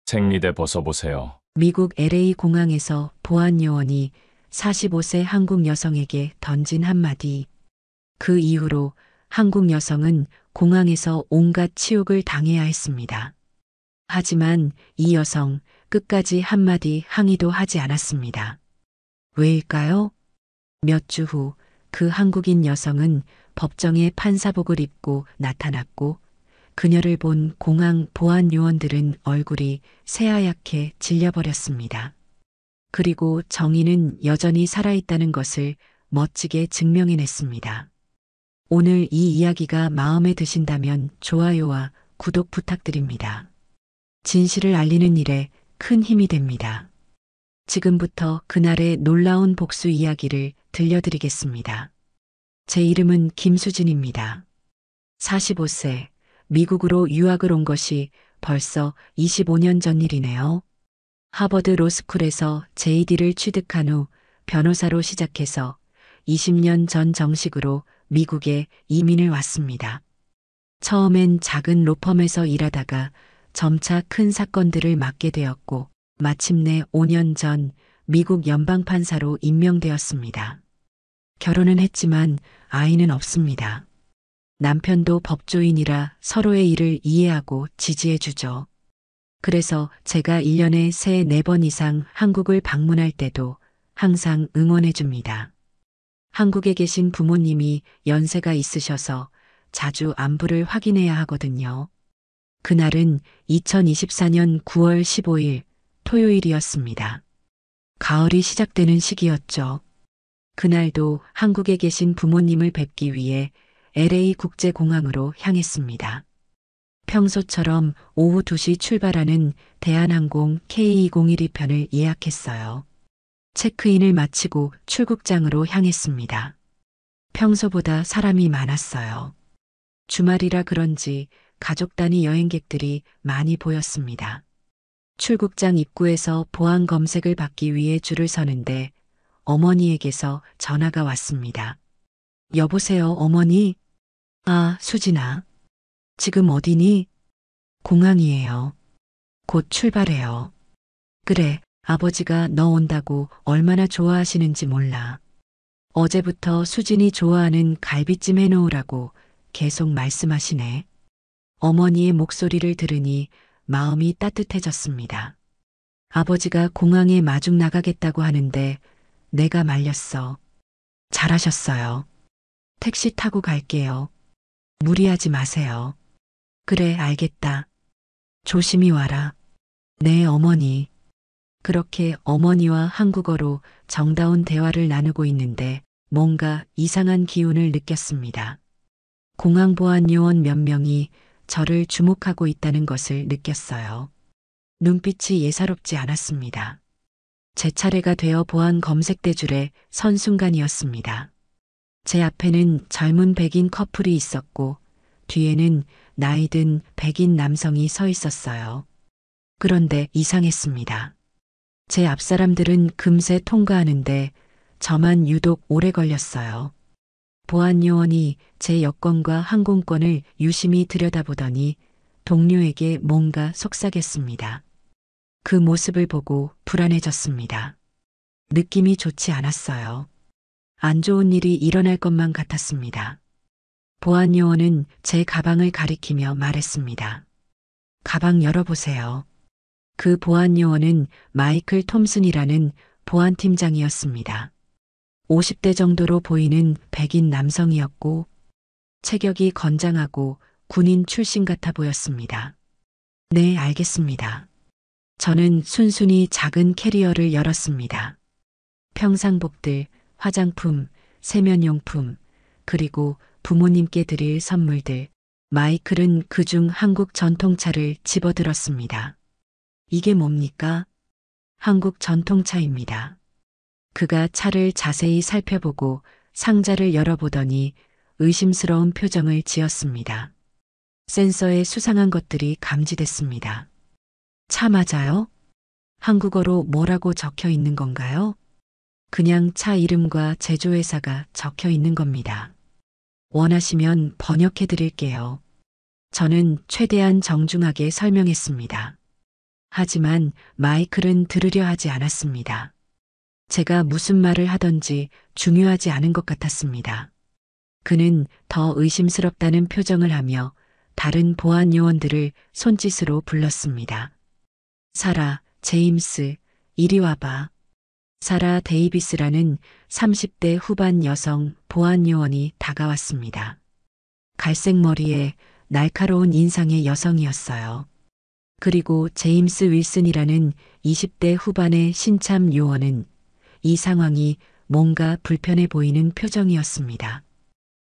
책 밑에 벗어보세요. 미국 LA 공항에서 보안 요원이 45세 한국 여성에게 던진 한마디. 그 이후로 한국 여성은 공항에서 온갖 치욕을 당해야 했습니다. 하지만 이 여성 끝까지 한마디 항의도 하지 않았습니다. 왜일까요? 몇 주 후 그 한국인 여성은 법정에 판사복을 입고 나타났고 그녀를 본 공항 보안 요원들은 얼굴이 새하얗게 질려버렸습니다. 그리고 정의는 여전히 살아있다는 것을 멋지게 증명해냈습니다. 오늘 이 이야기가 마음에 드신다면 좋아요와 구독 부탁드립니다. 진실을 알리는 일에 큰 힘이 됩니다. 지금부터 그날의 놀라운 복수 이야기를 들려드리겠습니다. 제 이름은 김수진입니다. 45세, 미국으로 유학을 온 것이 벌써 25년 전 일이네요. 하버드 로스쿨에서 JD를 취득한 후 변호사로 시작해서 20년 전 정식으로 미국에 이민을 왔습니다. 처음엔 작은 로펌에서 일하다가 점차 큰 사건들을 맡게 되었고 마침내 5년 전 미국 연방판사로 임명되었습니다. 결혼은 했지만 아이는 없습니다. 남편도 법조인이라 서로의 일을 이해하고 지지해 주죠. 그래서 제가 1년에 3, 4번 이상 한국을 방문할 때도 항상 응원해 줍니다. 한국에 계신 부모님이 연세가 있으셔서 자주 안부를 확인해야 하거든요. 그날은 2024년 9월 15일 토요일이었습니다. 가을이 시작되는 시기였죠. 그날도 한국에 계신 부모님을 뵙기 위해 LA 국제공항으로 향했습니다. 평소처럼 오후 2시 출발하는 대한항공 K2012편을 예약했어요. 체크인을 마치고 출국장으로 향했습니다. 평소보다 사람이 많았어요. 주말이라 그런지 가족 단위 여행객들이 많이 보였습니다. 출국장 입구에서 보안 검색을 받기 위해 줄을 서는데 어머니에게서 전화가 왔습니다. 여보세요, 어머니? 아, 수진아. 지금 어디니? 공항이에요. 곧 출발해요. 그래, 아버지가 너 온다고 얼마나 좋아하시는지 몰라. 어제부터 수진이 좋아하는 갈비찜 해놓으라고 계속 말씀하시네. 어머니의 목소리를 들으니 마음이 따뜻해졌습니다. 아버지가 공항에 마중 나가겠다고 하는데 내가 말렸어. 잘하셨어요. 택시 타고 갈게요. 무리하지 마세요. 그래, 알겠다. 조심히 와라. 네, 어머니. 그렇게 어머니와 한국어로 정다운 대화를 나누고 있는데 뭔가 이상한 기운을 느꼈습니다. 공항보안요원 몇 명이 저를 주목하고 있다는 것을 느꼈어요. 눈빛이 예사롭지 않았습니다. 제 차례가 되어 보안 검색대 줄에 선 순간이었습니다. 제 앞에는 젊은 백인 커플이 있었고 뒤에는 나이든 백인 남성이 서 있었어요. 그런데 이상했습니다. 제 앞사람들은 금세 통과하는데 저만 유독 오래 걸렸어요. 보안요원이 제 여권과 항공권을 유심히 들여다보더니 동료에게 뭔가 속삭였습니다. 그 모습을 보고 불안해졌습니다. 느낌이 좋지 않았어요. 안 좋은 일이 일어날 것만 같았습니다. 보안요원은 제 가방을 가리키며 말했습니다. 가방 열어보세요. 그 보안요원은 마이클 톰슨이라는 보안팀장이었습니다. 50대 정도로 보이는 백인 남성이었고 체격이 건장하고 군인 출신 같아 보였습니다. 네, 알겠습니다. 저는 순순히 작은 캐리어를 열었습니다. 평상복들, 화장품, 세면용품, 그리고 부모님께 드릴 선물들. 마이클은 그중 한국 전통차를 집어들었습니다. 이게 뭡니까? 한국 전통차입니다. 그가 차를 자세히 살펴보고 상자를 열어보더니 의심스러운 표정을 지었습니다. 센서에 수상한 것들이 감지됐습니다. 차 맞아요? 한국어로 뭐라고 적혀 있는 건가요? 그냥 차 이름과 제조회사가 적혀 있는 겁니다. 원하시면 번역해 드릴게요. 저는 최대한 정중하게 설명했습니다. 하지만 마이클은 들으려 하지 않았습니다. 제가 무슨 말을 하던지 중요하지 않은 것 같았습니다. 그는 더 의심스럽다는 표정을 하며 다른 보안 요원들을 손짓으로 불렀습니다. 사라, 제임스, 이리 와봐. 사라 데이비스라는 30대 후반 여성 보안 요원이 다가왔습니다. 갈색 머리에 날카로운 인상의 여성이었어요. 그리고 제임스 윌슨이라는 20대 후반의 신참 요원은 이 상황이 뭔가 불편해 보이는 표정이었습니다.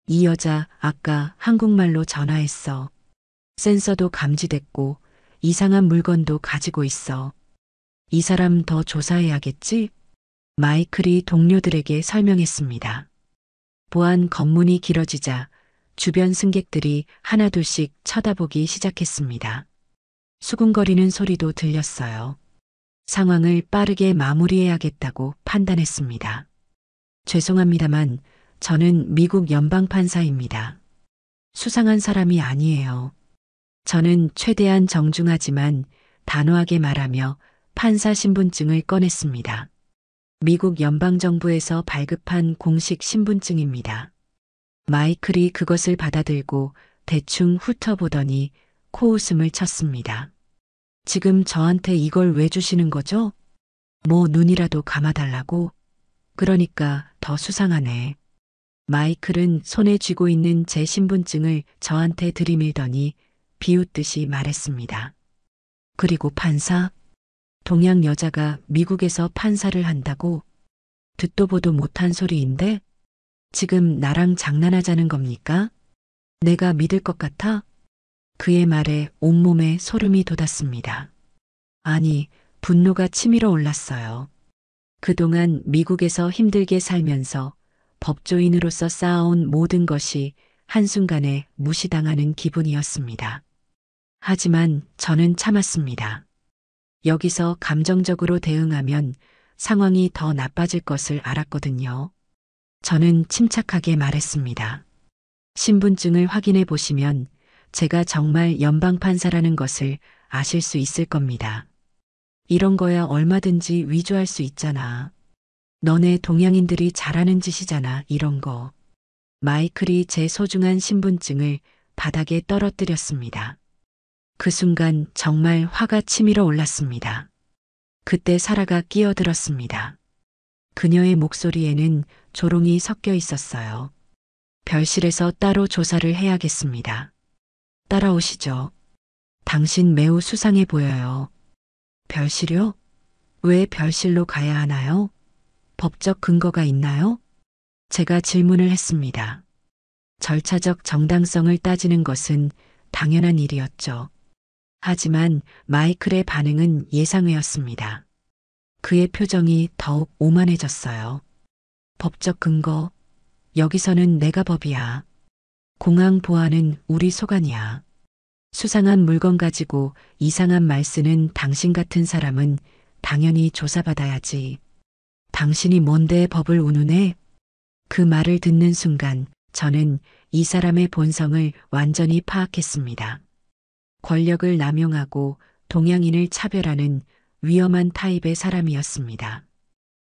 이 여자 아까 한국말로 전화했어. 센서도 감지됐고 이상한 물건도 가지고 있어. 이 사람 더 조사해야겠지? 마이클이 동료들에게 설명했습니다. 보안 검문이 길어지자 주변 승객들이 하나둘씩 쳐다보기 시작했습니다. 수군거리는 소리도 들렸어요. 상황을 빠르게 마무리해야겠다고 판단했습니다. 죄송합니다만 저는 미국 연방판사입니다. 수상한 사람이 아니에요. 저는 최대한 정중하지만 단호하게 말하며 판사 신분증을 꺼냈습니다. 미국 연방정부에서 발급한 공식 신분증입니다. 마이클이 그것을 받아들고 대충 훑어보더니 코웃음을 쳤습니다. 지금 저한테 이걸 왜 주시는 거죠? 뭐 눈이라도 감아달라고? 그러니까 더 수상하네. 마이클은 손에 쥐고 있는 제 신분증을 저한테 들이밀더니 비웃듯이 말했습니다. 그리고 판사? 동양 여자가 미국에서 판사를 한다고? 듣도 보도 못한 소리인데? 지금 나랑 장난하자는 겁니까? 내가 믿을 것 같아? 그의 말에 온몸에 소름이 돋았습니다. 아니, 분노가 치밀어 올랐어요. 그동안 미국에서 힘들게 살면서 법조인으로서 쌓아온 모든 것이 한순간에 무시당하는 기분이었습니다. 하지만 저는 참았습니다. 여기서 감정적으로 대응하면 상황이 더 나빠질 것을 알았거든요. 저는 침착하게 말했습니다. 신분증을 확인해 보시면 제가 정말 연방판사라는 것을 아실 수 있을 겁니다. 이런 거야 얼마든지 위조할 수 있잖아. 너네 동양인들이 잘하는 짓이잖아, 이런 거. 마이클이 제 소중한 신분증을 바닥에 떨어뜨렸습니다. 그 순간 정말 화가 치밀어 올랐습니다. 그때 사라가 끼어들었습니다. 그녀의 목소리에는 조롱이 섞여 있었어요. 별실에서 따로 조사를 해야겠습니다. 따라오시죠. 당신 매우 수상해 보여요. 별실요? 왜 별실로 가야 하나요? 법적 근거가 있나요? 제가 질문을 했습니다. 절차적 정당성을 따지는 것은 당연한 일이었죠. 하지만 마이클의 반응은 예상외였습니다. 그의 표정이 더욱 오만해졌어요. 법적 근거, 여기서는 내가 법이야. 공항 보안은 우리 소관이야. 수상한 물건 가지고 이상한 말 쓰는 당신 같은 사람은 당연히 조사받아야지. 당신이 뭔데 법을 운운해? 그 말을 듣는 순간 저는 이 사람의 본성을 완전히 파악했습니다. 권력을 남용하고 동양인을 차별하는 위험한 타입의 사람이었습니다.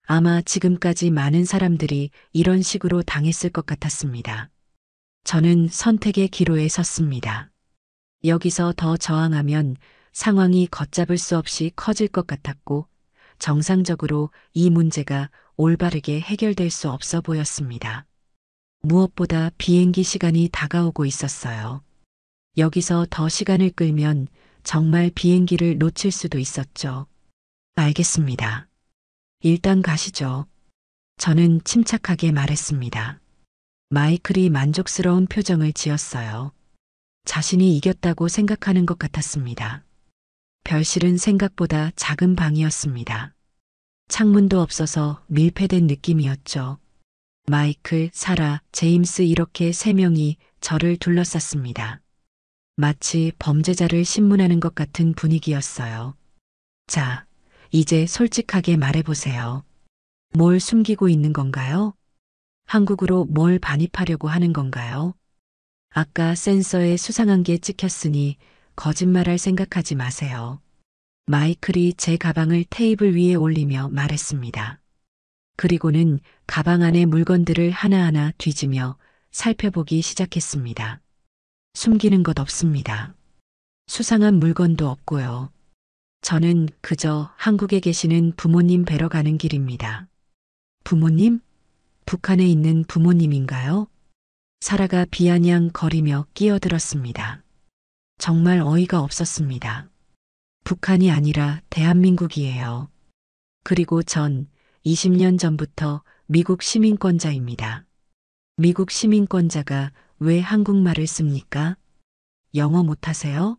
아마 지금까지 많은 사람들이 이런 식으로 당했을 것 같았습니다. 저는 선택의 기로에 섰습니다. 여기서 더 저항하면 상황이 걷잡을 수 없이 커질 것 같았고 정상적으로 이 문제가 올바르게 해결될 수 없어 보였습니다. 무엇보다 비행기 시간이 다가오고 있었어요. 여기서 더 시간을 끌면 정말 비행기를 놓칠 수도 있었죠. 알겠습니다. 일단 가시죠. 저는 침착하게 말했습니다. 마이클이 만족스러운 표정을 지었어요. 자신이 이겼다고 생각하는 것 같았습니다. 별실은 생각보다 작은 방이었습니다. 창문도 없어서 밀폐된 느낌이었죠. 마이클, 사라, 제임스 이렇게 세 명이 저를 둘러쌌습니다. 마치 범죄자를 신문하는 것 같은 분위기였어요. 자, 이제 솔직하게 말해보세요. 뭘 숨기고 있는 건가요? 한국으로 뭘 반입하려고 하는 건가요? 아까 센서에 수상한 게 찍혔으니 거짓말할 생각하지 마세요. 마이클이 제 가방을 테이블 위에 올리며 말했습니다. 그리고는 가방 안의 물건들을 하나하나 뒤지며 살펴보기 시작했습니다. 숨기는 것 없습니다. 수상한 물건도 없고요. 저는 그저 한국에 계시는 부모님 뵈러 가는 길입니다. 부모님? 북한에 있는 부모님인가요? 사라가 비아냥거리며 끼어들었습니다. 정말 어이가 없었습니다. 북한이 아니라 대한민국이에요. 그리고 전 20년 전부터 미국 시민권자입니다. 미국 시민권자가 왜 한국말을 씁니까? 영어 못하세요?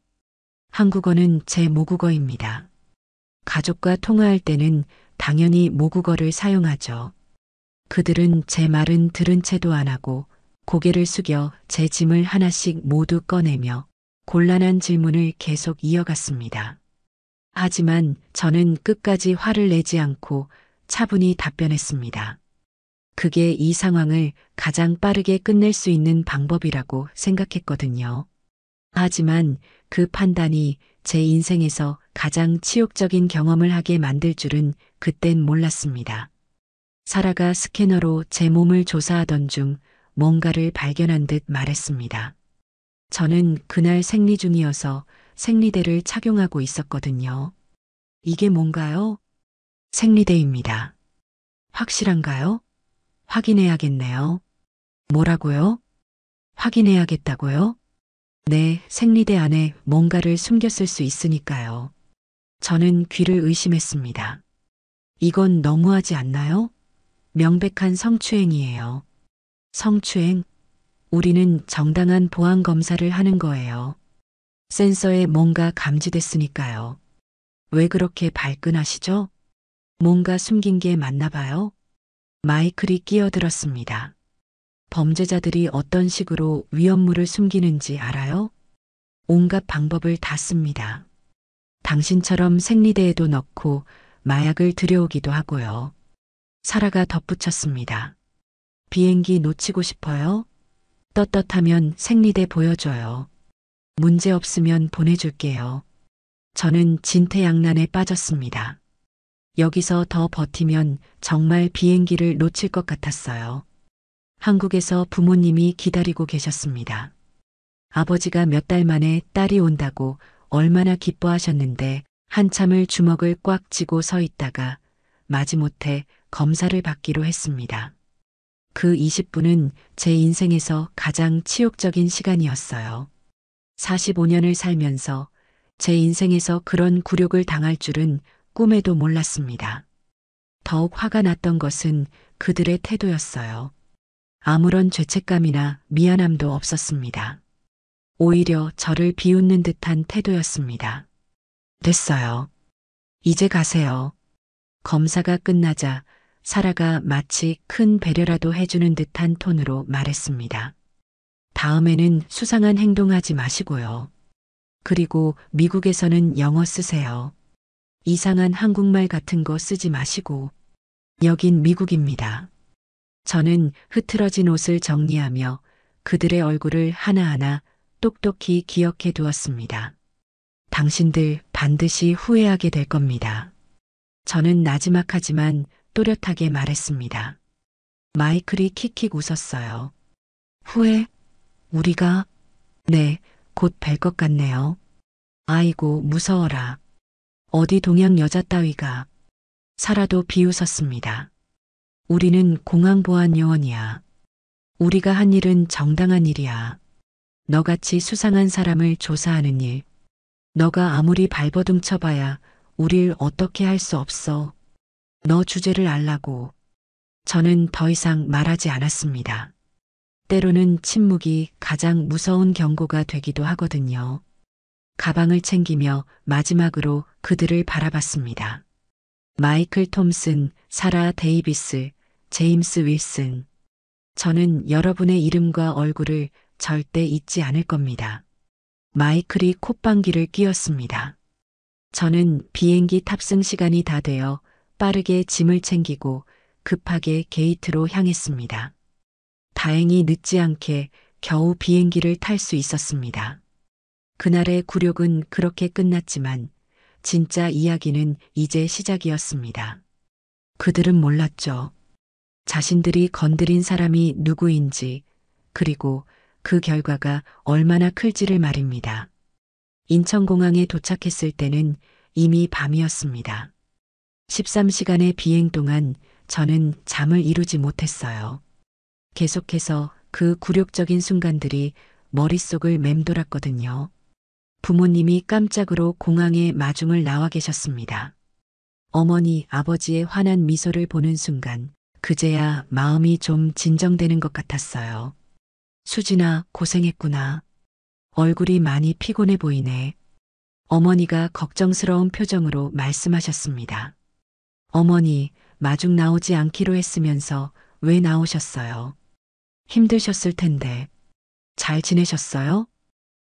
한국어는 제 모국어입니다. 가족과 통화할 때는 당연히 모국어를 사용하죠. 그들은 제 말은 들은 채도 안 하고 고개를 숙여 제 짐을 하나씩 모두 꺼내며 곤란한 질문을 계속 이어갔습니다. 하지만 저는 끝까지 화를 내지 않고 차분히 답변했습니다. 그게 이 상황을 가장 빠르게 끝낼 수 있는 방법이라고 생각했거든요. 하지만 그 판단이 제 인생에서 가장 치욕적인 경험을 하게 만들 줄은 그땐 몰랐습니다. 사라가 스캐너로 제 몸을 조사하던 중 뭔가를 발견한 듯 말했습니다. 저는 그날 생리 중이어서 생리대를 착용하고 있었거든요. 이게 뭔가요? 생리대입니다. 확실한가요? 확인해야겠네요. 뭐라고요? 확인해야겠다고요? 네, 생리대 안에 뭔가를 숨겼을 수 있으니까요. 저는 귀를 의심했습니다. 이건 너무하지 않나요? 명백한 성추행이에요. 성추행? 우리는 정당한 보안 검사를 하는 거예요. 센서에 뭔가 감지됐으니까요. 왜 그렇게 발끈하시죠? 뭔가 숨긴 게 맞나 봐요? 마이클이 끼어들었습니다. 범죄자들이 어떤 식으로 위험물을 숨기는지 알아요? 온갖 방법을 다 씁니다. 당신처럼 생리대에도 넣고 마약을 들여오기도 하고요. 사라가 덧붙였습니다. 비행기 놓치고 싶어요? 떳떳하면 생리대 보여줘요. 문제 없으면 보내줄게요. 저는 진퇴양난에 빠졌습니다. 여기서 더 버티면 정말 비행기를 놓칠 것 같았어요. 한국에서 부모님이 기다리고 계셨습니다. 아버지가 몇 달 만에 딸이 온다고 얼마나 기뻐하셨는데 한참을 주먹을 꽉 쥐고 서 있다가 마지못해 검사를 받기로 했습니다. 그 20분은 제 인생에서 가장 치욕적인 시간이었어요. 45년을 살면서 제 인생에서 그런 굴욕을 당할 줄은 꿈에도 몰랐습니다. 더욱 화가 났던 것은 그들의 태도였어요. 아무런 죄책감이나 미안함도 없었습니다. 오히려 저를 비웃는 듯한 태도였습니다. 됐어요. 이제 가세요. 검사가 끝나자 사라가 마치 큰 배려라도 해주는 듯한 톤으로 말했습니다. 다음에는 수상한 행동하지 마시고요. 그리고 미국에서는 영어 쓰세요. 이상한 한국말 같은 거 쓰지 마시고. 여긴 미국입니다. 저는 흐트러진 옷을 정리하며 그들의 얼굴을 하나하나 똑똑히 기억해 두었습니다. 당신들 반드시 후회하게 될 겁니다. 저는 나지막하지만 또렷하게 말했습니다. 마이클이 킥킥 웃었어요. 후회? 우리가? 네, 곧 뵐 것 같네요. 아이고, 무서워라. 어디 동양 여자 따위가. 사라도 비웃었습니다. 우리는 공항보안요원이야. 우리가 한 일은 정당한 일이야. 너같이 수상한 사람을 조사하는 일. 너가 아무리 발버둥 쳐봐야 우릴 어떻게 할 수 없어. 너 주제를 알라고. 저는 더 이상 말하지 않았습니다. 때로는 침묵이 가장 무서운 경고가 되기도 하거든요. 가방을 챙기며 마지막으로 그들을 바라봤습니다. 마이클 톰슨, 사라 데이비스, 제임스 윌슨. 저는 여러분의 이름과 얼굴을 절대 잊지 않을 겁니다. 마이클이 콧방귀를 뀌었습니다. 저는 비행기 탑승 시간이 다 되어 빠르게 짐을 챙기고 급하게 게이트로 향했습니다. 다행히 늦지 않게 겨우 비행기를 탈 수 있었습니다. 그날의 굴욕은 그렇게 끝났지만 진짜 이야기는 이제 시작이었습니다. 그들은 몰랐죠. 자신들이 건드린 사람이 누구인지, 그리고 그 결과가 얼마나 클지를 말입니다. 인천공항에 도착했을 때는 이미 밤이었습니다. 13시간의 비행 동안 저는 잠을 이루지 못했어요. 계속해서 그 굴욕적인 순간들이 머릿속을 맴돌았거든요. 부모님이 깜짝으로 공항에 마중을 나와 계셨습니다. 어머니, 아버지의 환한 미소를 보는 순간 그제야 마음이 좀 진정되는 것 같았어요. 수진아, 고생했구나. 얼굴이 많이 피곤해 보이네. 어머니가 걱정스러운 표정으로 말씀하셨습니다. 어머니, 마중 나오지 않기로 했으면서 왜 나오셨어요? 힘드셨을 텐데. 잘 지내셨어요?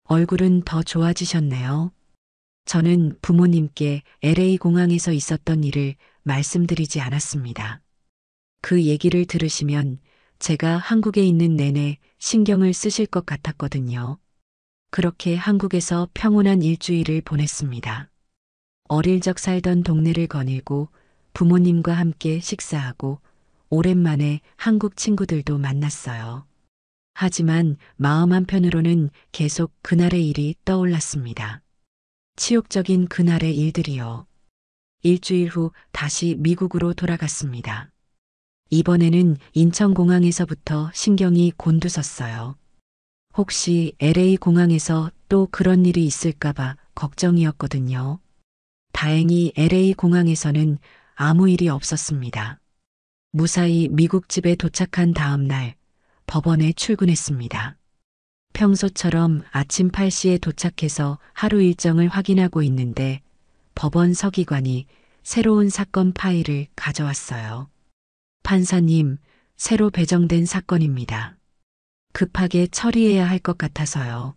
얼굴은 더 좋아지셨네요. 저는 부모님께 LA 공항에서 있었던 일을 말씀드리지 않았습니다. 그 얘기를 들으시면 제가 한국에 있는 내내 신경을 쓰실 것 같았거든요. 그렇게 한국에서 평온한 일주일을 보냈습니다. 어릴 적 살던 동네를 거닐고 부모님과 함께 식사하고 오랜만에 한국 친구들도 만났어요. 하지만 마음 한편으로는 계속 그날의 일이 떠올랐습니다. 치욕적인 그날의 일들이요. 일주일 후 다시 미국으로 돌아갔습니다. 이번에는 인천공항에서부터 신경이 곤두섰어요. 혹시 LA 공항에서 또 그런 일이 있을까봐 걱정이었거든요. 다행히 LA 공항에서는 아무 일이 없었습니다. 무사히 미국 집에 도착한 다음 날 법원에 출근했습니다. 평소처럼 아침 8시에 도착해서 하루 일정을 확인하고 있는데 법원 서기관이 새로운 사건 파일을 가져왔어요. 판사님, 새로 배정된 사건입니다. 급하게 처리해야 할 것 같아서요.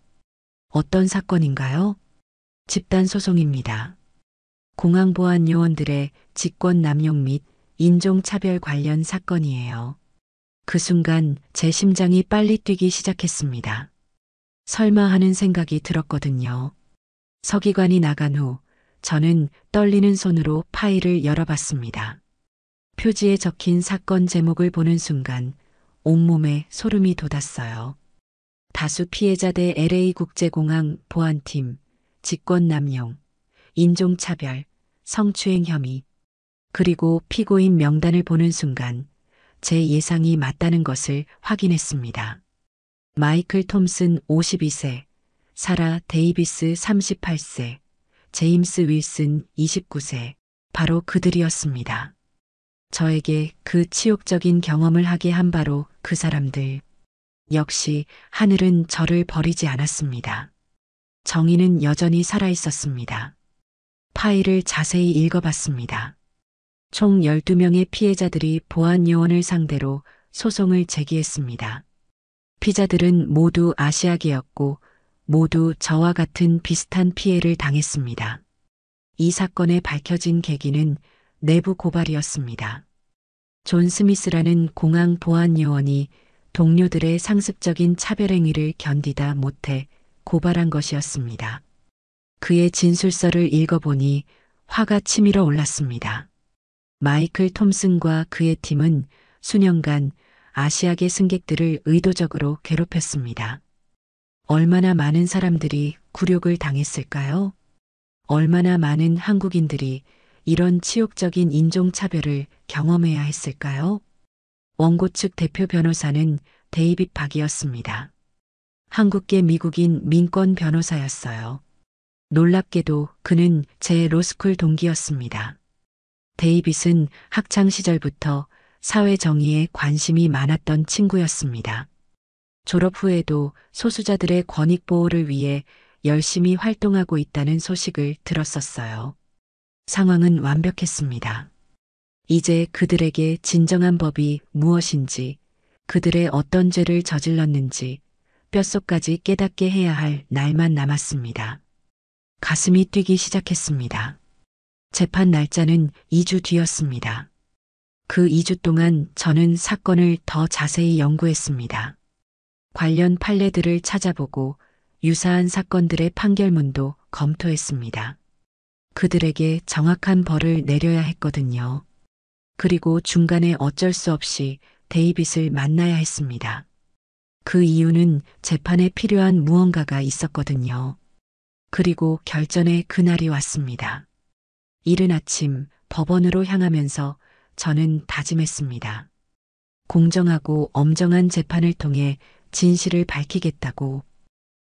어떤 사건인가요? 집단 소송입니다. 공항보안 요원들의 직권 남용 및 인종차별 관련 사건이에요. 그 순간 제 심장이 빨리 뛰기 시작했습니다. 설마 하는 생각이 들었거든요. 서기관이 나간 후 저는 떨리는 손으로 파일을 열어봤습니다. 표지에 적힌 사건 제목을 보는 순간 온몸에 소름이 돋았어요. 다수 피해자대 LA국제공항 보안팀, 직권남용, 인종차별, 성추행 혐의, 그리고 피고인 명단을 보는 순간 제 예상이 맞다는 것을 확인했습니다. 마이클 톰슨 52세, 사라 데이비스 38세, 제임스 윌슨 29세, 바로 그들이었습니다. 저에게 그 치욕적인 경험을 하게 한 바로 그 사람들. 역시 하늘은 저를 버리지 않았습니다. 정의는 여전히 살아있었습니다. 파일을 자세히 읽어봤습니다. 총 12명의 피해자들이 보안 요원을 상대로 소송을 제기했습니다. 피자들은 모두 아시아계였고 모두 저와 같은 비슷한 피해를 당했습니다. 이 사건에 밝혀진 계기는 내부 고발이었습니다. 존 스미스라는 공항 보안 요원이 동료들의 상습적인 차별 행위를 견디다 못해 고발한 것이었습니다. 그의 진술서를 읽어보니 화가 치밀어 올랐습니다. 마이클 톰슨과 그의 팀은 수년간 아시아계 승객들을 의도적으로 괴롭혔습니다. 얼마나 많은 사람들이 굴욕을 당했을까요? 얼마나 많은 한국인들이 이런 치욕적인 인종차별을 경험해야 했을까요? 원고 측 대표 변호사는 데이빗 박이었습니다. 한국계 미국인 민권 변호사였어요. 놀랍게도 그는 제 로스쿨 동기였습니다. 데이빗은 학창 시절부터 사회 정의에 관심이 많았던 친구였습니다. 졸업 후에도 소수자들의 권익 보호를 위해 열심히 활동하고 있다는 소식을 들었었어요. 상황은 완벽했습니다. 이제 그들에게 진정한 법이 무엇인지, 그들의 어떤 죄를 저질렀는지 뼛속까지 깨닫게 해야 할 날만 남았습니다. 가슴이 뛰기 시작했습니다. 재판 날짜는 2주 뒤였습니다. 그 2주 동안 저는 사건을 더 자세히 연구했습니다. 관련 판례들을 찾아보고 유사한 사건들의 판결문도 검토했습니다. 그들에게 정확한 벌을 내려야 했거든요. 그리고 중간에 어쩔 수 없이 데이빗을 만나야 했습니다. 그 이유는 재판에 필요한 무언가가 있었거든요. 그리고 결전의 그날이 왔습니다. 이른 아침 법원으로 향하면서 저는 다짐했습니다. 공정하고 엄정한 재판을 통해 진실을 밝히겠다고,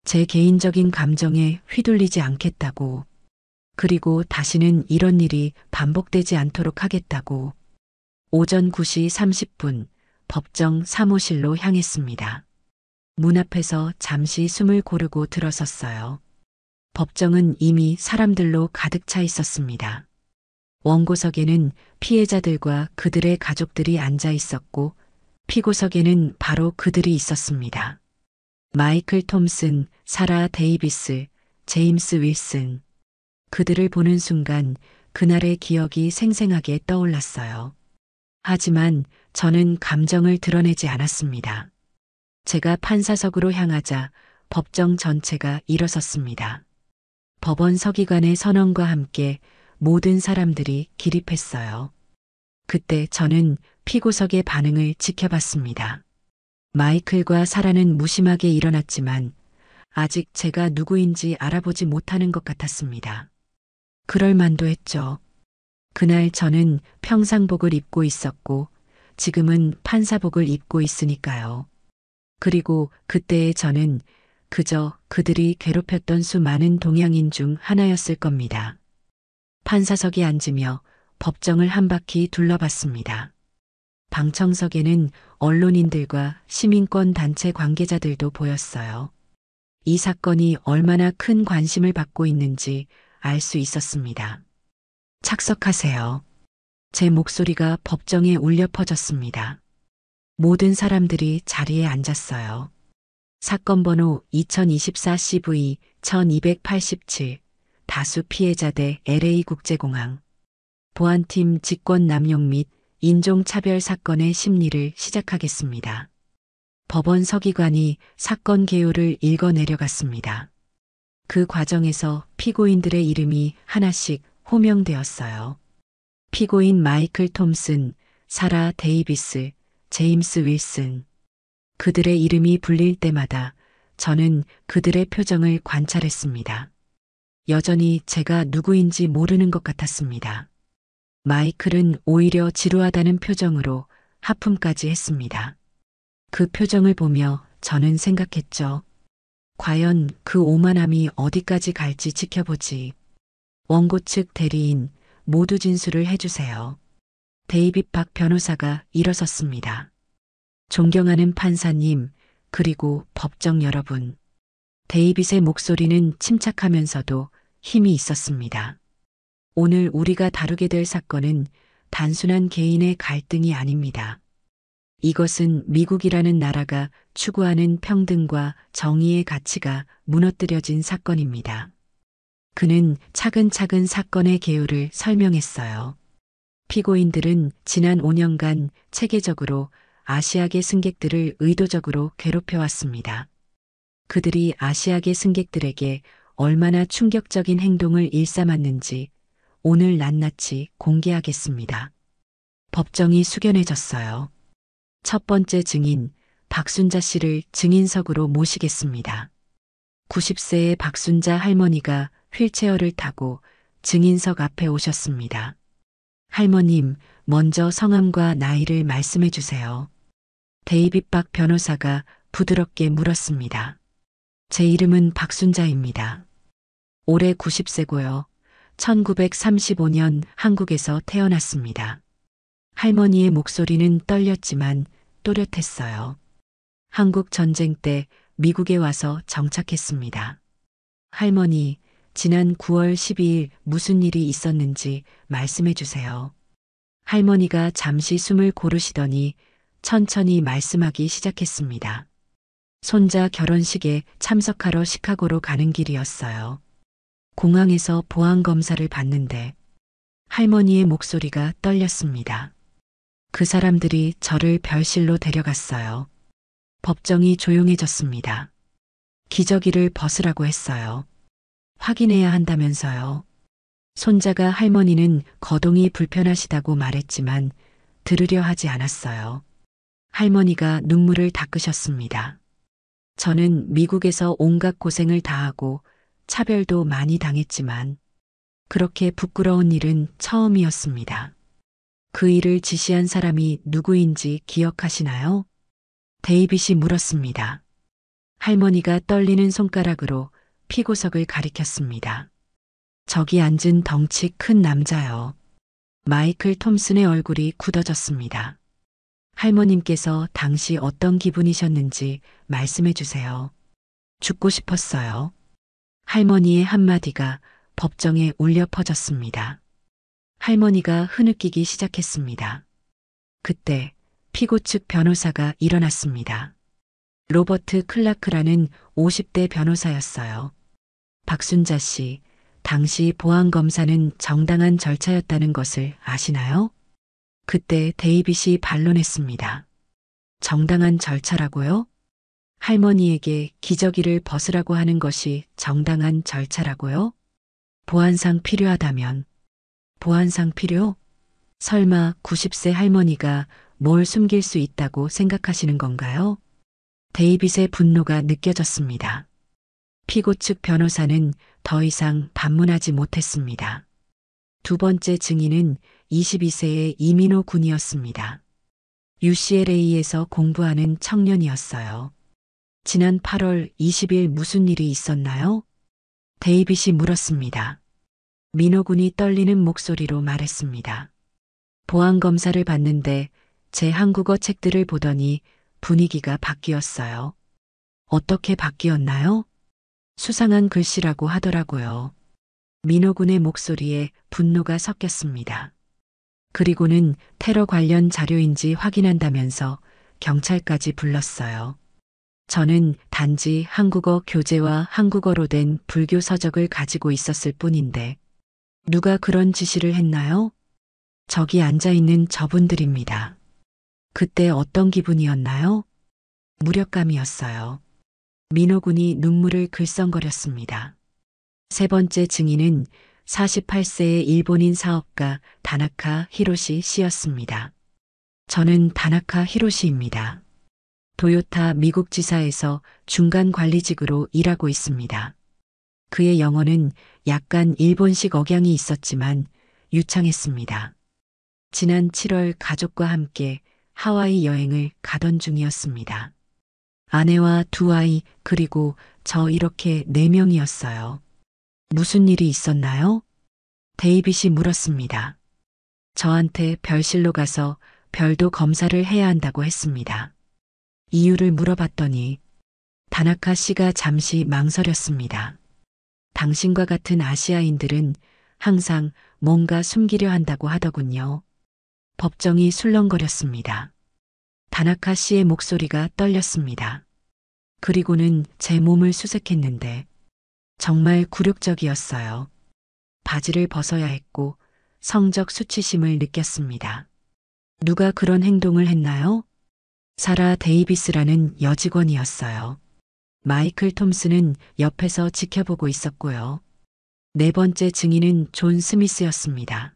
제 개인적인 감정에 휘둘리지 않겠다고, 그리고 다시는 이런 일이 반복되지 않도록 하겠다고. 오전 9시 30분 법정 사무실로 향했습니다. 문 앞에서 잠시 숨을 고르고 들어섰어요. 법정은 이미 사람들로 가득 차 있었습니다. 원고석에는 피해자들과 그들의 가족들이 앉아 있었고, 피고석에는 바로 그들이 있었습니다. 마이클 톰슨, 사라 데이비스, 제임스 윌슨. 그들을 보는 순간 그날의 기억이 생생하게 떠올랐어요. 하지만 저는 감정을 드러내지 않았습니다. 제가 판사석으로 향하자 법정 전체가 일어섰습니다. 법원 서기관의 선언과 함께 모든 사람들이 기립했어요. 그때 저는 피고석의 반응을 지켜봤습니다. 마이클과 사라는 무심하게 일어났지만 아직 제가 누구인지 알아보지 못하는 것 같았습니다. 그럴 만도 했죠. 그날 저는 평상복을 입고 있었고 지금은 판사복을 입고 있으니까요. 그리고 그때의 저는 그저 그들이 괴롭혔던 수많은 동양인 중 하나였을 겁니다. 판사석에 앉으며 법정을 한 바퀴 둘러봤습니다. 방청석에는 언론인들과 시민권 단체 관계자들도 보였어요. 이 사건이 얼마나 큰 관심을 받고 있는지 알 수 있었습니다. 착석하세요. 제 목소리가 법정에 울려 퍼졌습니다. 모든 사람들이 자리에 앉았어요. 사건 번호 2024CV 1287 다수 피해자 대 LA국제공항. 보안팀 직권 남용 및 인종차별 사건의 심리를 시작하겠습니다. 법원 서기관이 사건 개요를 읽어 내려갔습니다. 그 과정에서 피고인들의 이름이 하나씩 호명되었어요. 피고인 마이클 톰슨, 사라 데이비스, 제임스 윌슨. 그들의 이름이 불릴 때마다 저는 그들의 표정을 관찰했습니다. 여전히 제가 누구인지 모르는 것 같았습니다. 마이클은 오히려 지루하다는 표정으로 하품까지 했습니다. 그 표정을 보며 저는 생각했죠. 과연 그 오만함이 어디까지 갈지 지켜보지. 원고 측 대리인 모두 진술을 해주세요. 데이빗 박 변호사가 일어섰습니다. 존경하는 판사님, 그리고 법정 여러분. 데이빗의 목소리는 침착하면서도 힘이 있었습니다. 오늘 우리가 다루게 될 사건은 단순한 개인의 갈등이 아닙니다. 이것은 미국이라는 나라가 추구하는 평등과 정의의 가치가 무너뜨려진 사건입니다. 그는 차근차근 사건의 개요를 설명했어요. 피고인들은 지난 5년간 체계적으로 아시아계 승객들을 의도적으로 괴롭혀왔습니다. 그들이 아시아계 승객들에게 얼마나 충격적인 행동을 일삼았는지 오늘 낱낱이 공개하겠습니다. 법정이 숙연해졌어요. 첫 번째 증인 박순자 씨를 증인석으로 모시겠습니다. 90세의 박순자 할머니가 휠체어를 타고 증인석 앞에 오셨습니다. 할머님, 먼저 성함과 나이를 말씀해 주세요. 데이빗 박 변호사가 부드럽게 물었습니다. 제 이름은 박순자입니다. 올해 90세고요. 1935년 한국에서 태어났습니다. 할머니의 목소리는 떨렸지만 또렷했어요. 한국 전쟁 때 미국에 와서 정착했습니다. 할머니, 지난 9월 12일 무슨 일이 있었는지 말씀해 주세요. 할머니가 잠시 숨을 고르시더니 천천히 말씀하기 시작했습니다. 손자 결혼식에 참석하러 시카고로 가는 길이었어요. 공항에서 보안검사를 받는데 할머니의 목소리가 떨렸습니다. 그 사람들이 저를 별실로 데려갔어요. 법정이 조용해졌습니다. 기저귀를 벗으라고 했어요. 확인해야 한다면서요. 손자가 할머니는 거동이 불편하시다고 말했지만 들으려 하지 않았어요. 할머니가 눈물을 닦으셨습니다. 저는 미국에서 온갖 고생을 다하고 차별도 많이 당했지만 그렇게 부끄러운 일은 처음이었습니다. 그 일을 지시한 사람이 누구인지 기억하시나요? 데이빗이 물었습니다. 할머니가 떨리는 손가락으로 피고석을 가리켰습니다. 저기 앉은 덩치 큰 남자요. 마이클 톰슨의 얼굴이 굳어졌습니다. 할머님께서 당시 어떤 기분이셨는지 말씀해 주세요. 죽고 싶었어요. 할머니의 한마디가 법정에 울려 퍼졌습니다. 할머니가 흐느끼기 시작했습니다. 그때 피고 측 변호사가 일어났습니다. 로버트 클라크라는 50대 변호사였어요. 박순자 씨, 당시 보안검사는 정당한 절차였다는 것을 아시나요? 그때 데이빗이 반론했습니다. 정당한 절차라고요? 할머니에게 기저귀를 벗으라고 하는 것이 정당한 절차라고요? 보안상 필요하다면. 보안상 필요? 설마 90세 할머니가 뭘 숨길 수 있다고 생각하시는 건가요? 데이빗의 분노가 느껴졌습니다. 피고 측 변호사는 더 이상 반문하지 못했습니다. 두 번째 증인은 22세의 이민호 군이었습니다. UCLA에서 공부하는 청년이었어요. 지난 8월 20일 무슨 일이 있었나요? 데이빗이 물었습니다. 민호 군이 떨리는 목소리로 말했습니다. 보안검사를 받는데 제 한국어 책들을 보더니 분위기가 바뀌었어요. 어떻게 바뀌었나요? 수상한 글씨라고 하더라고요. 민호 군의 목소리에 분노가 섞였습니다. 그리고는 테러 관련 자료인지 확인한다면서 경찰까지 불렀어요. 저는 단지 한국어 교재와 한국어로 된 불교 서적을 가지고 있었을 뿐인데 누가 그런 지시를 했나요? 저기 앉아있는 저분들입니다. 그때 어떤 기분이었나요? 무력감이었어요. 민호 군이 눈물을 글썽거렸습니다. 세 번째 증인은 48세의 일본인 사업가 다나카 히로시 씨였습니다. 저는 다나카 히로시입니다. 도요타 미국 지사에서 중간 관리직으로 일하고 있습니다. 그의 영어는 약간 일본식 억양이 있었지만 유창했습니다. 지난 7월 가족과 함께 하와이 여행을 가던 중이었습니다. 아내와 두 아이 그리고 저 이렇게 4명이었어요. 무슨 일이 있었나요? 데이빗이 물었습니다. 저한테 별실로 가서 별도 검사를 해야 한다고 했습니다. 이유를 물어봤더니 다나카 씨가 잠시 망설였습니다. 당신과 같은 아시아인들은 항상 뭔가 숨기려 한다고 하더군요. 법정이 술렁거렸습니다. 다나카 씨의 목소리가 떨렸습니다. 그리고는 제 몸을 수색했는데 정말 굴욕적이었어요. 바지를 벗어야 했고 성적 수치심을 느꼈습니다. 누가 그런 행동을 했나요? 사라 데이비스라는 여직원이었어요. 마이클 톰슨은 옆에서 지켜보고 있었고요. 네 번째 증인은 존 스미스였습니다.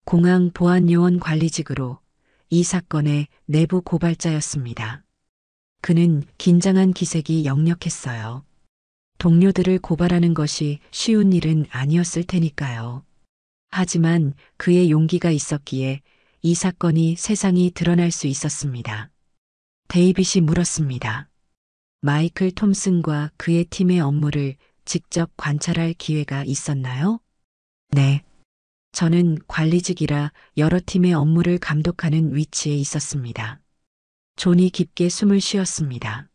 공항 보안요원 관리직으로 이 사건의 내부 고발자였습니다. 그는 긴장한 기색이 역력했어요. 동료들을 고발하는 것이 쉬운 일은 아니었을 테니까요. 하지만 그의 용기가 있었기에 이 사건이 세상이 드러날 수 있었습니다. 데이빗이 물었습니다. 마이클 톰슨과 그의 팀의 업무를 직접 관찰할 기회가 있었나요? 네. 저는 관리직이라 여러 팀의 업무를 감독하는 위치에 있었습니다. 존이 깊게 숨을 쉬었습니다.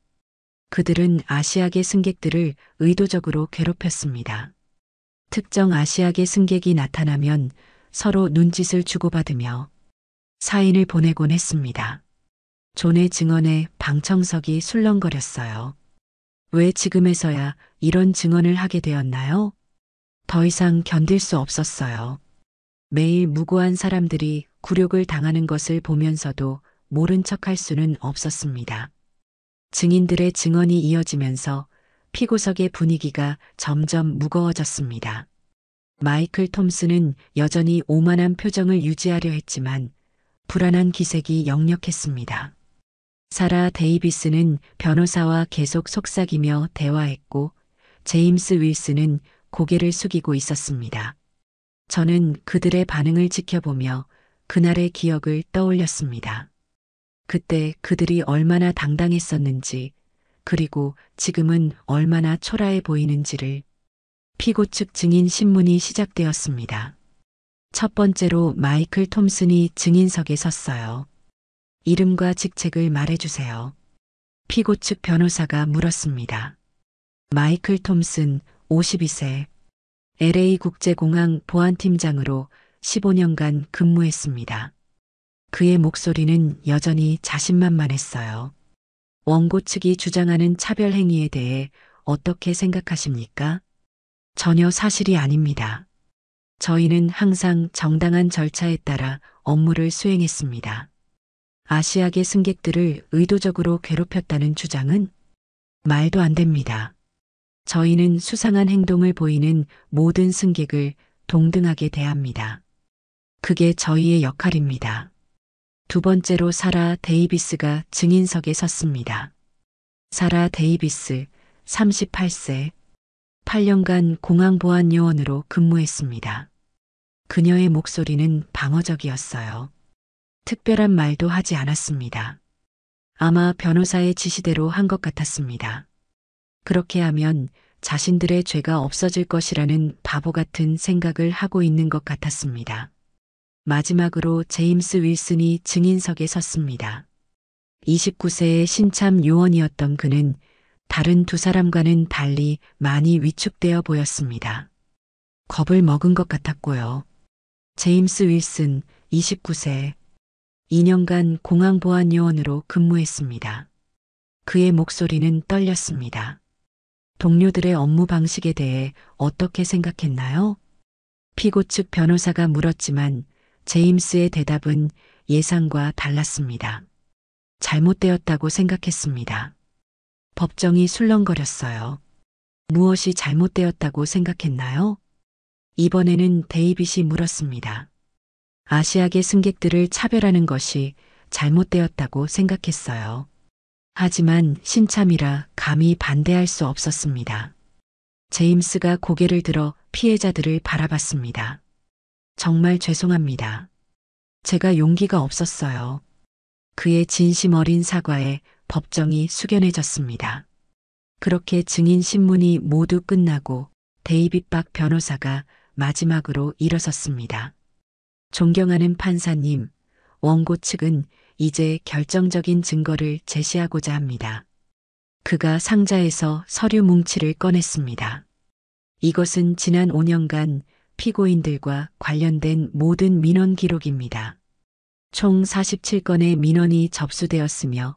그들은 아시아계 승객들을 의도적으로 괴롭혔습니다. 특정 아시아계 승객이 나타나면 서로 눈짓을 주고받으며 사인을 보내곤 했습니다. 존의 증언에 방청석이 술렁거렸어요. 왜 지금에서야 이런 증언을 하게 되었나요? 더 이상 견딜 수 없었어요. 매일 무고한 사람들이 굴욕을 당하는 것을 보면서도 모른 척할 수는 없었습니다. 증인들의 증언이 이어지면서 피고석의 분위기가 점점 무거워졌습니다. 마이클 톰슨은 여전히 오만한 표정을 유지하려 했지만 불안한 기색이 역력했습니다. 사라 데이비스는 변호사와 계속 속삭이며 대화했고 제임스 윌슨은 고개를 숙이고 있었습니다. 저는 그들의 반응을 지켜보며 그날의 기억을 떠올렸습니다. 그때 그들이 얼마나 당당했었는지, 그리고 지금은 얼마나 초라해 보이는지를. 피고 측 증인 신문이 시작되었습니다. 첫 번째로 마이클 톰슨이 증인석에 섰어요. 이름과 직책을 말해주세요. 피고 측 변호사가 물었습니다. 마이클 톰슨, 52세. LA 국제공항 보안팀장으로 15년간 근무했습니다. 그의 목소리는 여전히 자신만만했어요. 원고 측이 주장하는 차별 행위에 대해 어떻게 생각하십니까? 전혀 사실이 아닙니다. 저희는 항상 정당한 절차에 따라 업무를 수행했습니다. 아시아계 승객들을 의도적으로 괴롭혔다는 주장은 말도 안 됩니다. 저희는 수상한 행동을 보이는 모든 승객을 동등하게 대합니다. 그게 저희의 역할입니다. 두 번째로 사라 데이비스가 증인석에 섰습니다. 사라 데이비스, 38세. 8년간 공항보안요원으로 근무했습니다. 그녀의 목소리는 방어적이었어요. 특별한 말도 하지 않았습니다. 아마 변호사의 지시대로 한 것 같았습니다. 그렇게 하면 자신들의 죄가 없어질 것이라는 바보 같은 생각을 하고 있는 것 같았습니다. 마지막으로 제임스 윌슨이 증인석에 섰습니다. 29세의 신참 요원이었던 그는 다른 두 사람과는 달리 많이 위축되어 보였습니다. 겁을 먹은 것 같았고요. 제임스 윌슨, 29세. 2년간 공항보안요원으로 근무했습니다. 그의 목소리는 떨렸습니다. 동료들의 업무 방식에 대해 어떻게 생각했나요? 피고 측 변호사가 물었지만 제임스의 대답은 예상과 달랐습니다. 잘못되었다고 생각했습니다. 법정이 술렁거렸어요. 무엇이 잘못되었다고 생각했나요? 이번에는 데이빗이 물었습니다. 아시아계 승객들을 차별하는 것이 잘못되었다고 생각했어요. 하지만 신참이라 감히 반대할 수 없었습니다. 제임스가 고개를 들어 피해자들을 바라봤습니다. 정말 죄송합니다. 제가 용기가 없었어요. 그의 진심 어린 사과에 법정이 숙연해졌습니다. 그렇게 증인 신문이 모두 끝나고 데이빗 박 변호사가 마지막으로 일어섰습니다. 존경하는 판사님, 원고 측은 이제 결정적인 증거를 제시하고자 합니다. 그가 상자에서 서류 뭉치를 꺼냈습니다. 이것은 지난 5년간 피고인들과 관련된 모든 민원 기록입니다. 총 47건의 민원이 접수되었으며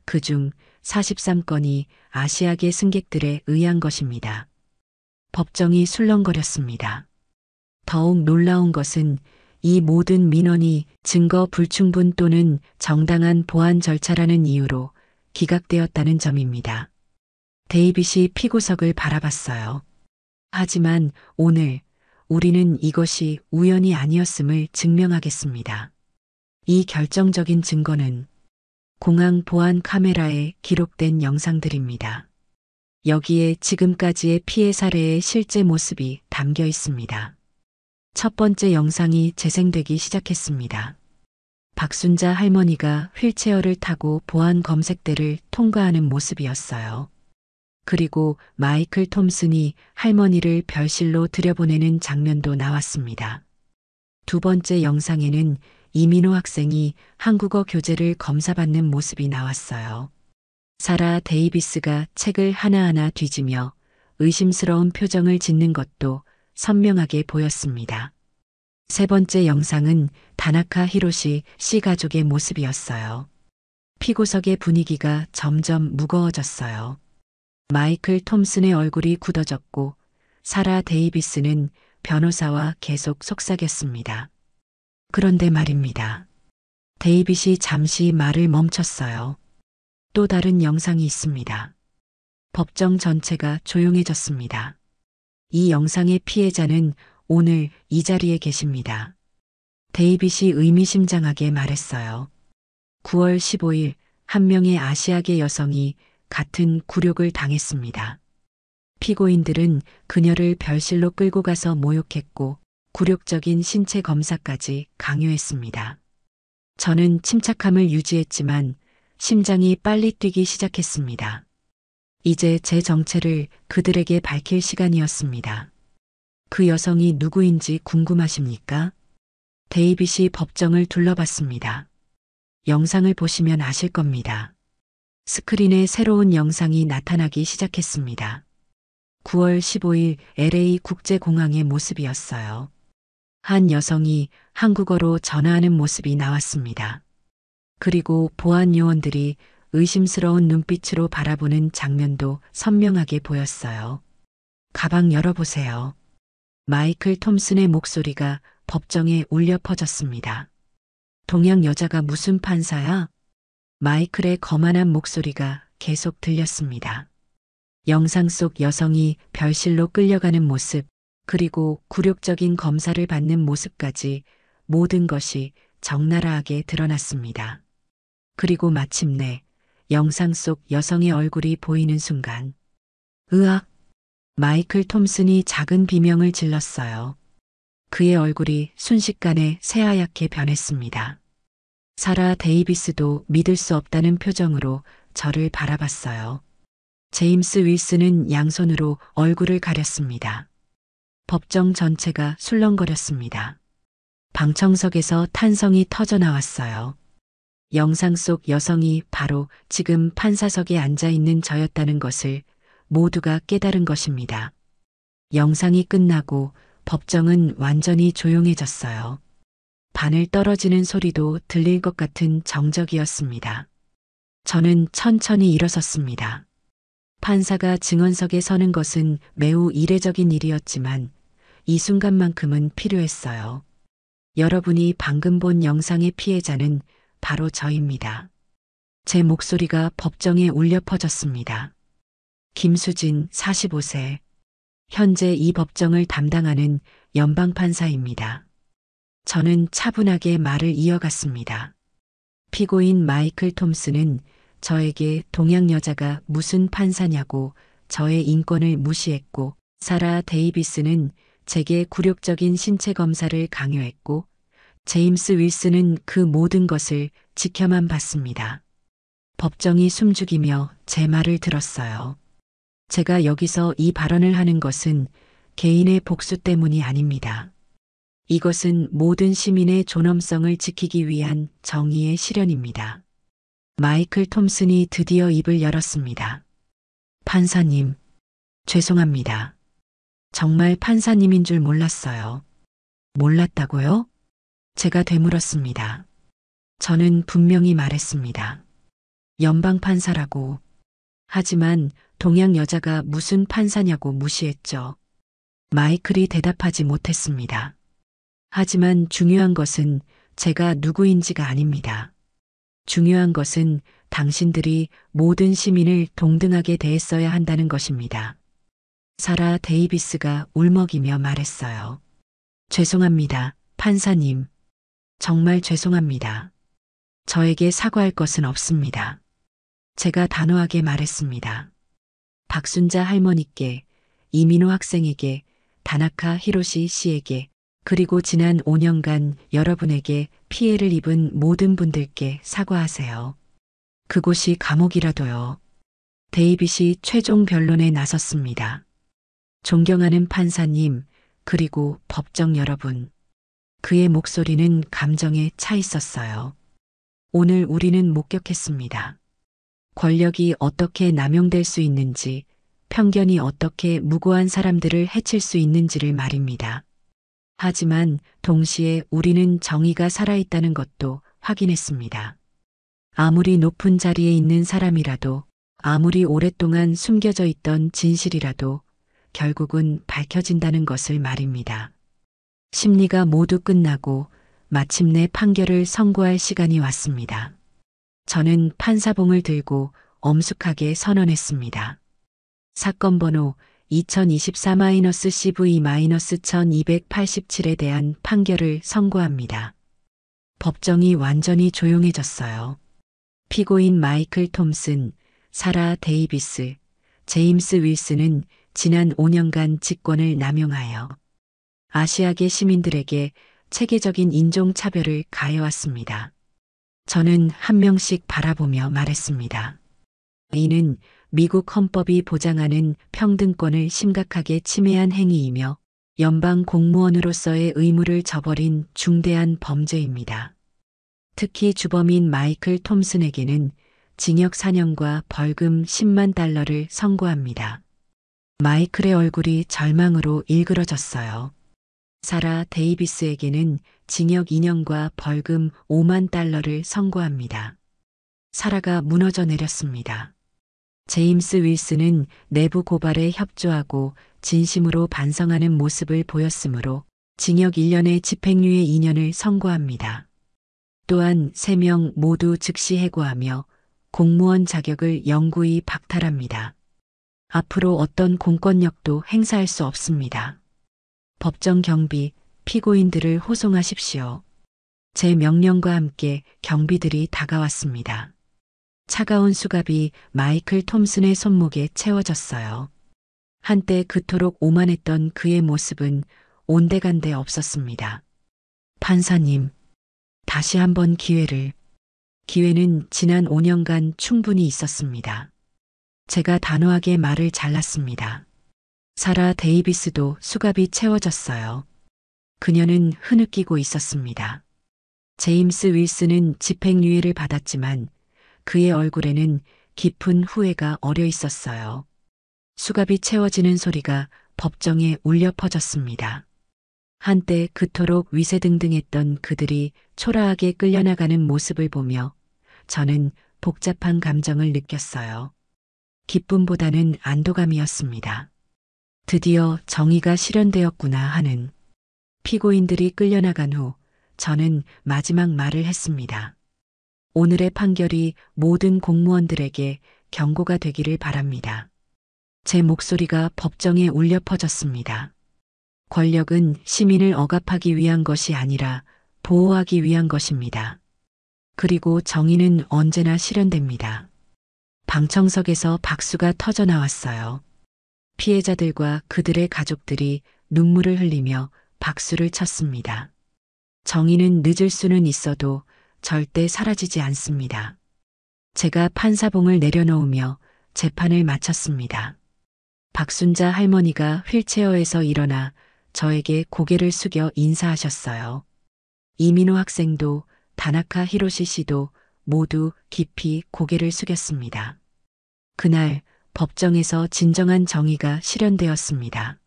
그중 43건이 아시아계 승객들에 의한 것입니다. 법정이 술렁거렸습니다. 더욱 놀라운 것은 이 모든 민원이 증거 불충분 또는 정당한 보안 절차라는 이유로 기각되었다는 점입니다. 데이빗이 피고석을 바라봤어요. 하지만 오늘 우리는 이것이 우연이 아니었음을 증명하겠습니다. 이 결정적인 증거는 공항 보안 카메라에 기록된 영상들입니다. 여기에 지금까지의 피해 사례의 실제 모습이 담겨 있습니다. 첫 번째 영상이 재생되기 시작했습니다. 박순자 할머니가 휠체어를 타고 보안 검색대를 통과하는 모습이었어요. 그리고 마이클 톰슨이 할머니를 별실로 들여보내는 장면도 나왔습니다. 두 번째 영상에는 이민호 학생이 한국어 교재를 검사받는 모습이 나왔어요. 사라 데이비스가 책을 하나하나 뒤지며 의심스러운 표정을 짓는 것도 선명하게 보였습니다. 세 번째 영상은 다나카 히로시 씨 가족의 모습이었어요. 피고석의 분위기가 점점 무거워졌어요. 마이클 톰슨의 얼굴이 굳어졌고 사라 데이비스는 변호사와 계속 속삭였습니다. 그런데 말입니다. 데이빗이 잠시 말을 멈췄어요. 또 다른 영상이 있습니다. 법정 전체가 조용해졌습니다. 이 영상의 피해자는 오늘 이 자리에 계십니다. 데이빗이 의미심장하게 말했어요. 9월 15일 한 명의 아시아계 여성이 같은 굴욕을 당했습니다. 피고인들은 그녀를 별실로 끌고 가서 모욕했고 굴욕적인 신체 검사까지 강요했습니다. 저는 침착함을 유지했지만 심장이 빨리 뛰기 시작했습니다. 이제 제 정체를 그들에게 밝힐 시간이었습니다. 그 여성이 누구인지 궁금하십니까? 데이빗이 법정을 둘러봤습니다. 영상을 보시면 아실 겁니다. 스크린에 새로운 영상이 나타나기 시작했습니다. 9월 15일 LA 국제공항의 모습이었어요. 한 여성이 한국어로 전화하는 모습이 나왔습니다. 그리고 보안 요원들이 의심스러운 눈빛으로 바라보는 장면도 선명하게 보였어요. 가방 열어보세요. 마이클 톰슨의 목소리가 법정에 울려 퍼졌습니다. 동양 여자가 무슨 판사야? 마이클의 거만한 목소리가 계속 들렸습니다. 영상 속 여성이 별실로 끌려가는 모습, 그리고 굴욕적인 검사를 받는 모습까지 모든 것이 적나라하게 드러났습니다. 그리고 마침내 영상 속 여성의 얼굴이 보이는 순간, 으악! 마이클 톰슨이 작은 비명을 질렀어요. 그의 얼굴이 순식간에 새하얗게 변했습니다. 사라 데이비스도 믿을 수 없다는 표정으로 저를 바라봤어요. 제임스 윌슨은 양손으로 얼굴을 가렸습니다. 법정 전체가 술렁거렸습니다. 방청석에서 탄성이 터져 나왔어요. 영상 속 여성이 바로 지금 판사석에 앉아 있는 저였다는 것을 모두가 깨달은 것입니다. 영상이 끝나고 법정은 완전히 조용해졌어요. 바늘 떨어지는 소리도 들릴 것 같은 정적이었습니다. 저는 천천히 일어섰습니다. 판사가 증언석에 서는 것은 매우 이례적인 일이었지만 이 순간만큼은 필요했어요. 여러분이 방금 본 영상의 피해자는 바로 저입니다. 제 목소리가 법정에 울려 퍼졌습니다. 김수진 45세. 현재 이 법정을 담당하는 연방판사입니다. 저는 차분하게 말을 이어갔습니다. 피고인 마이클 톰슨은 저에게 동양 여자가 무슨 판사냐고 저의 인권을 무시했고, 사라 데이비스는 제게 굴욕적인 신체 검사를 강요했고, 제임스 윌슨은 그 모든 것을 지켜만 봤습니다. 법정이 숨죽이며 제 말을 들었어요. 제가 여기서 이 발언을 하는 것은 개인의 복수 때문이 아닙니다. 이것은 모든 시민의 존엄성을 지키기 위한 정의의 실현입니다. 마이클 톰슨이 드디어 입을 열었습니다. 판사님, 죄송합니다. 정말 판사님인 줄 몰랐어요. 몰랐다고요? 제가 되물었습니다. 저는 분명히 말했습니다. 연방판사라고. 하지만 동양 여자가 무슨 판사냐고 무시했죠. 마이클이 대답하지 못했습니다. 하지만 중요한 것은 제가 누구인지가 아닙니다. 중요한 것은 당신들이 모든 시민을 동등하게 대했어야 한다는 것입니다. 사라 데이비스가 울먹이며 말했어요. 죄송합니다, 판사님. 정말 죄송합니다. 저에게 사과할 것은 없습니다. 제가 단호하게 말했습니다. 박순자 할머니께, 이민호 학생에게, 다나카 히로시 씨에게, 그리고 지난 5년간 여러분에게 피해를 입은 모든 분들께 사과하세요. 그곳이 감옥이라도요. 데이빗이 최종 변론에 나섰습니다. 존경하는 판사님, 그리고 법정 여러분. 그의 목소리는 감정에 차 있었어요. 오늘 우리는 목격했습니다. 권력이 어떻게 남용될 수 있는지, 편견이 어떻게 무고한 사람들을 해칠 수 있는지를 말입니다. 하지만 동시에 우리는 정의가 살아있다는 것도 확인했습니다. 아무리 높은 자리에 있는 사람이라도, 아무리 오랫동안 숨겨져 있던 진실이라도 결국은 밝혀진다는 것을 말입니다. 심리가 모두 끝나고 마침내 판결을 선고할 시간이 왔습니다. 저는 판사봉을 들고 엄숙하게 선언했습니다. 사건 번호 2024-CV-1287에 대한 판결을 선고합니다. 법정이 완전히 조용해졌어요. 피고인 마이클 톰슨, 사라 데이비스, 제임스 윌슨은 지난 5년간 직권을 남용하여 아시아계 시민들에게 체계적인 인종차별을 가해왔습니다. 저는 한 명씩 바라보며 말했습니다. 이는 미국 헌법이 보장하는 평등권을 심각하게 침해한 행위이며 연방 공무원으로서의 의무를 저버린 중대한 범죄입니다. 특히 주범인 마이클 톰슨에게는 징역 4년과 벌금 10만 달러를 선고합니다. 마이클의 얼굴이 절망으로 일그러졌어요. 사라 데이비스에게는 징역 2년과 벌금 5만 달러를 선고합니다. 사라가 무너져 내렸습니다. 제임스 윌슨은 내부 고발에 협조하고 진심으로 반성하는 모습을 보였으므로 징역 1년에 집행유예 2년을 선고합니다. 또한 3명 모두 즉시 해고하며 공무원 자격을 영구히 박탈합니다. 앞으로 어떤 공권력도 행사할 수 없습니다. 법정 경비, 피고인들을 호송하십시오. 제 명령과 함께 경비들이 다가왔습니다. 차가운 수갑이 마이클 톰슨의 손목에 채워졌어요. 한때 그토록 오만했던 그의 모습은 온데간데 없었습니다. 판사님, 다시 한번 기회는 지난 5년간 충분히 있었습니다. 제가 단호하게 말을 잘랐습니다. 사라 데이비스도 수갑이 채워졌어요. 그녀는 흐느끼고 있었습니다. 제임스 윌슨은 집행유예를 받았지만 그의 얼굴에는 깊은 후회가 어려 있었어요. 수갑이 채워지는 소리가 법정에 울려 퍼졌습니다. 한때 그토록 위세등등했던 그들이 초라하게 끌려나가는 모습을 보며 저는 복잡한 감정을 느꼈어요. 기쁨보다는 안도감이었습니다. 드디어 정의가 실현되었구나 하는. 피고인들이 끌려나간 후 저는 마지막 말을 했습니다. 오늘의 판결이 모든 공무원들에게 경고가 되기를 바랍니다. 제 목소리가 법정에 울려 퍼졌습니다. 권력은 시민을 억압하기 위한 것이 아니라 보호하기 위한 것입니다. 그리고 정의는 언제나 실현됩니다. 방청석에서 박수가 터져 나왔어요. 피해자들과 그들의 가족들이 눈물을 흘리며 박수를 쳤습니다. 정의는 늦을 수는 있어도 절대 사라지지 않습니다. 제가 판사봉을 내려놓으며 재판을 마쳤습니다. 박순자 할머니가 휠체어에서 일어나 저에게 고개를 숙여 인사하셨어요. 이민호 학생도 다나카 히로시 씨도 모두 깊이 고개를 숙였습니다. 그날 법정에서 진정한 정의가 실현되었습니다.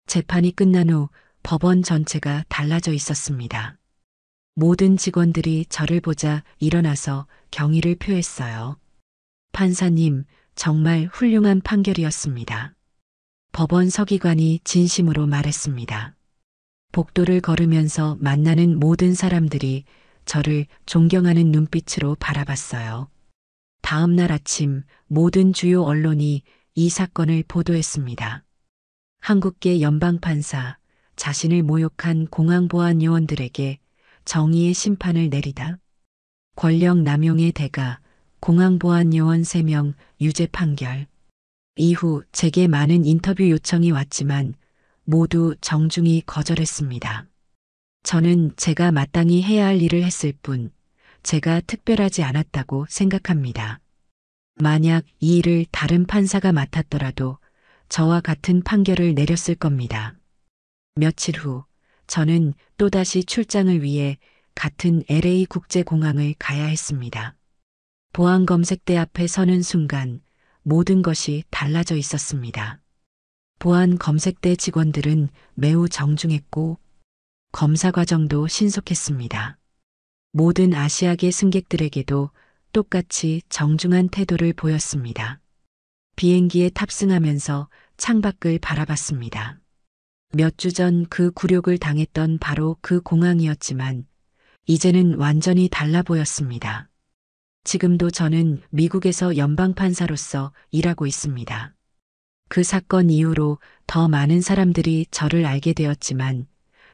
재판이 끝난 후 법원 전체가 달라져 있었습니다. 모든 직원들이 저를 보자 일어나서 경의를 표했어요. 판사님, 정말 훌륭한 판결이었습니다. 법원 서기관이 진심으로 말했습니다. 복도를 걸으면서 만나는 모든 사람들이 저를 존경하는 눈빛으로 바라봤어요. 다음 날 아침 모든 주요 언론이 이 사건을 보도했습니다. 한국계 연방판사, 자신을 모욕한 공항보안 요원들에게 정의의 심판을 내리다. 권력 남용의 대가, 공항보안 요원 3명 유죄 판결. 이후 제게 많은 인터뷰 요청이 왔지만 모두 정중히 거절했습니다. 저는 제가 마땅히 해야 할 일을 했을 뿐 제가 특별하지 않았다고 생각합니다. 만약 이 일을 다른 판사가 맡았더라도 저와 같은 판결을 내렸을 겁니다. 며칠 후 저는 또다시 출장을 위해 같은 LA 국제공항을 가야 했습니다. 보안검색대 앞에 서는 순간 모든 것이 달라져 있었습니다. 보안검색대 직원들은 매우 정중했고 검사 과정도 신속했습니다. 모든 아시아계 승객들에게도 똑같이 정중한 태도를 보였습니다. 비행기에 탑승하면서 창밖을 바라봤습니다. 몇 주 전 그 굴욕을 당했던 바로 그 공항이었지만 이제는 완전히 달라 보였습니다. 지금도 저는 미국에서 연방판사로서 일하고 있습니다. 그 사건 이후로 더 많은 사람들이 저를 알게 되었지만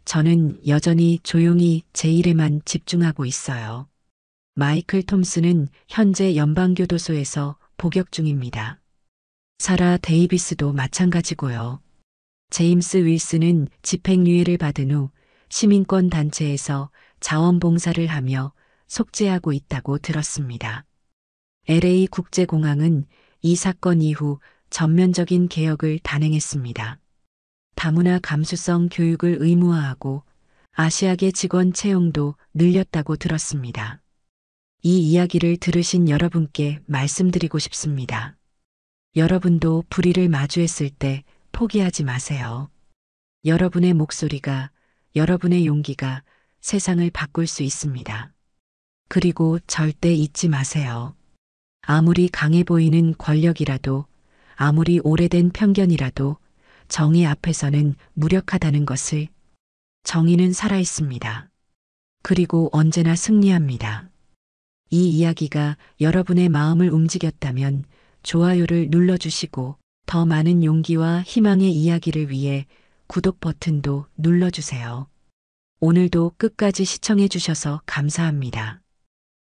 저는 여전히 조용히 제 일에만 집중하고 있어요. 마이클 톰슨은 현재 연방교도소에서 복역 중입니다. 사라 데이비스도 마찬가지고요. 제임스 윌슨은 집행유예를 받은 후 시민권 단체에서 자원봉사를 하며 속죄하고 있다고 들었습니다. LA 국제공항은 이 사건 이후 전면적인 개혁을 단행했습니다. 다문화 감수성 교육을 의무화하고 아시아계 직원 채용도 늘렸다고 들었습니다. 이 이야기를 들으신 여러분께 말씀드리고 싶습니다. 여러분도 불의를 마주했을 때 포기하지 마세요. 여러분의 목소리가, 여러분의 용기가 세상을 바꿀 수 있습니다. 그리고 절대 잊지 마세요. 아무리 강해 보이는 권력이라도, 아무리 오래된 편견이라도 정의 앞에서는 무력하다는 것을, 정의는 살아있습니다. 그리고 언제나 승리합니다. 이 이야기가 여러분의 마음을 움직였다면 좋아요를 눌러주시고 더 많은 용기와 희망의 이야기를 위해 구독 버튼도 눌러주세요. 오늘도 끝까지 시청해 주셔서 감사합니다.